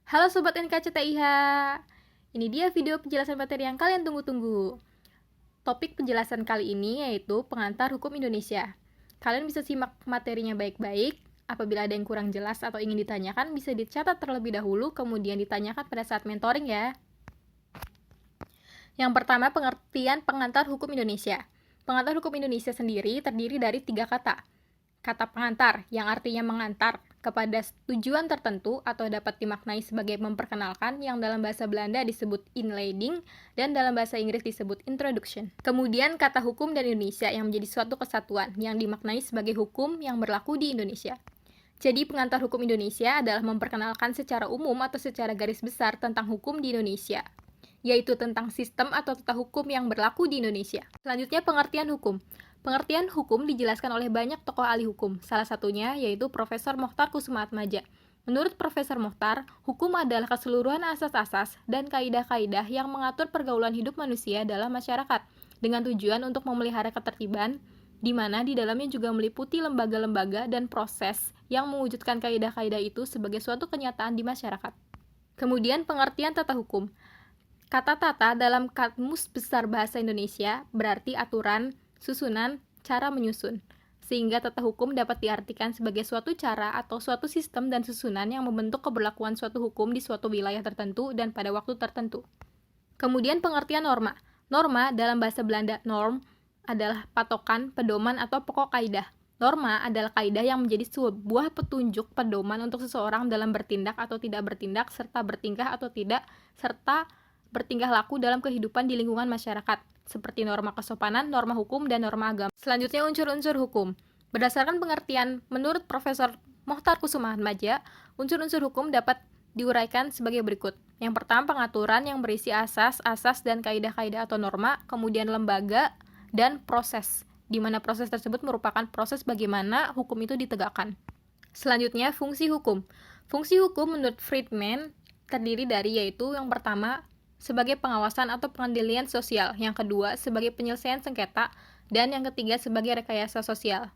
Halo Sobat NKCTIH, ini dia video penjelasan materi yang kalian tunggu-tunggu. Topik penjelasan kali ini yaitu pengantar hukum Indonesia. Kalian bisa simak materinya baik-baik. Apabila ada yang kurang jelas atau ingin ditanyakan, bisa dicatat terlebih dahulu, kemudian ditanyakan pada saat mentoring ya. Yang pertama, pengertian pengantar hukum Indonesia. Pengantar hukum Indonesia sendiri terdiri dari 3 kata. Kata pengantar, yang artinya mengantar kepada tujuan tertentu atau dapat dimaknai sebagai memperkenalkan, yang dalam bahasa Belanda disebut inleiding dan dalam bahasa Inggris disebut introduction. Kemudian kata hukum dari Indonesia yang menjadi suatu kesatuan yang dimaknai sebagai hukum yang berlaku di Indonesia. Jadi pengantar hukum Indonesia adalah memperkenalkan secara umum atau secara garis besar tentang hukum di Indonesia, yaitu tentang sistem atau tata hukum yang berlaku di Indonesia. Selanjutnya pengertian hukum. Pengertian hukum dijelaskan oleh banyak tokoh ahli hukum, salah satunya yaitu Profesor Mochtar Kusumaatmadja. Menurut Profesor Mochtar, hukum adalah keseluruhan asas-asas dan kaidah-kaidah yang mengatur pergaulan hidup manusia dalam masyarakat, dengan tujuan untuk memelihara ketertiban, di mana di dalamnya juga meliputi lembaga-lembaga dan proses yang mewujudkan kaidah-kaidah itu sebagai suatu kenyataan di masyarakat. Kemudian pengertian tata hukum. Kata tata dalam Kamus Besar Bahasa Indonesia berarti aturan, susunan, cara menyusun, sehingga tata hukum dapat diartikan sebagai suatu cara atau suatu sistem dan susunan yang membentuk keberlakuan suatu hukum di suatu wilayah tertentu dan pada waktu tertentu. Kemudian pengertian norma. Norma dalam bahasa Belanda norm adalah patokan, pedoman, atau pokok kaidah. Norma adalah kaidah yang menjadi sebuah petunjuk pedoman untuk seseorang dalam bertindak atau tidak bertindak, serta bertingkah atau tidak, serta bertingkah laku dalam kehidupan di lingkungan masyarakat, seperti norma kesopanan, norma hukum, dan norma agama. Selanjutnya unsur-unsur hukum. Berdasarkan pengertian menurut Profesor Mochtar Kusumaatmadja, unsur-unsur hukum dapat diuraikan sebagai berikut. Yang pertama, pengaturan yang berisi asas-asas dan kaidah-kaidah atau norma, kemudian lembaga dan proses, di mana proses tersebut merupakan proses bagaimana hukum itu ditegakkan. Selanjutnya, fungsi hukum. Fungsi hukum menurut Friedman terdiri dari yaitu yang pertama, sebagai pengawasan atau pengendalian sosial, yang kedua sebagai penyelesaian sengketa, dan yang ketiga sebagai rekayasa sosial.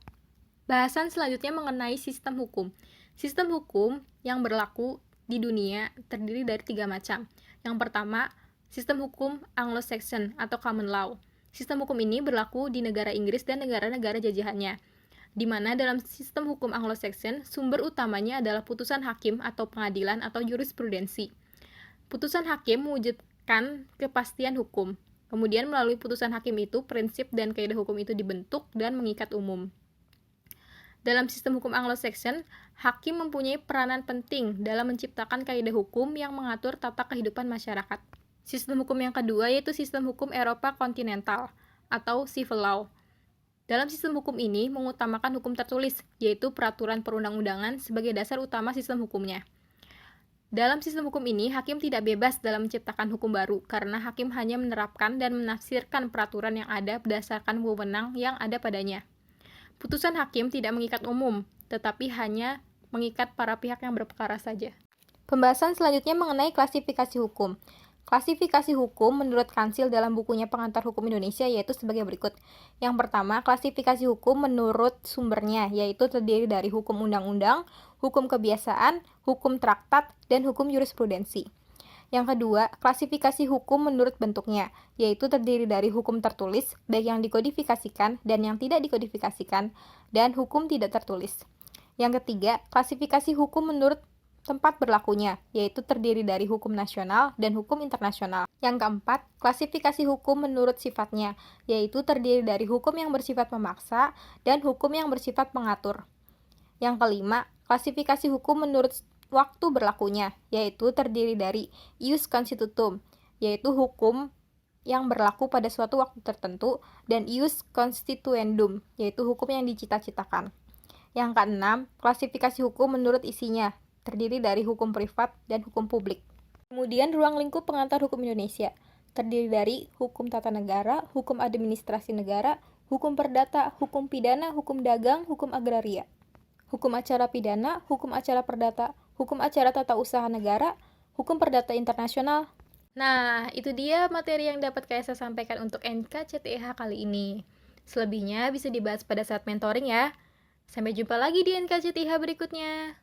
Bahasan selanjutnya mengenai sistem hukum. Sistem hukum yang berlaku di dunia terdiri dari 3 macam. Yang pertama, sistem hukum Anglo-Saxon atau common law. Sistem hukum ini berlaku di negara Inggris dan negara-negara jajahannya, di mana dalam sistem hukum Anglo-Saxon sumber utamanya adalah putusan hakim atau pengadilan atau jurisprudensi. Putusan hakim mewujudkan kepastian hukum. Kemudian melalui putusan hakim itu, prinsip dan kaidah hukum itu dibentuk dan mengikat umum. Dalam sistem hukum Anglo-Saxon, hakim mempunyai peranan penting dalam menciptakan kaidah hukum yang mengatur tata kehidupan masyarakat. Sistem hukum yang kedua yaitu sistem hukum Eropa kontinental atau civil law. Dalam sistem hukum ini mengutamakan hukum tertulis, yaitu peraturan perundang-undangan sebagai dasar utama sistem hukumnya. Dalam sistem hukum ini, hakim tidak bebas dalam menciptakan hukum baru, karena hakim hanya menerapkan dan menafsirkan peraturan yang ada berdasarkan wewenang yang ada padanya. Putusan hakim tidak mengikat umum, tetapi hanya mengikat para pihak yang berperkara saja. Pembahasan selanjutnya mengenai klasifikasi hukum. Klasifikasi hukum menurut Kansil dalam bukunya Pengantar Hukum Indonesia yaitu sebagai berikut. Yang pertama, klasifikasi hukum menurut sumbernya, yaitu terdiri dari hukum undang-undang, hukum kebiasaan, hukum traktat, dan hukum jurisprudensi. Yang kedua, klasifikasi hukum menurut bentuknya, yaitu terdiri dari hukum tertulis, baik yang dikodifikasikan dan yang tidak dikodifikasikan, dan hukum tidak tertulis. Yang ketiga, klasifikasi hukum menurut tempat berlakunya, yaitu terdiri dari hukum nasional dan hukum internasional. Yang keempat, klasifikasi hukum menurut sifatnya, yaitu terdiri dari hukum yang bersifat memaksa dan hukum yang bersifat mengatur. Yang kelima, klasifikasi hukum menurut waktu berlakunya, yaitu terdiri dari ius constitutum, yaitu hukum yang berlaku pada suatu waktu tertentu, dan ius constituendum, yaitu hukum yang dicita-citakan. Yang keenam, klasifikasi hukum menurut isinya, terdiri dari hukum privat dan hukum publik. Kemudian ruang lingkup pengantar hukum Indonesia, terdiri dari hukum tata negara, hukum administrasi negara, hukum perdata, hukum pidana, hukum dagang, hukum agraria, hukum acara pidana, hukum acara perdata, hukum acara tata usaha negara, hukum perdata internasional. Nah, itu dia materi yang dapat saya sampaikan untuk NKCTIH kali ini. Selebihnya bisa dibahas pada saat mentoring ya. Sampai jumpa lagi di NKCTIH berikutnya.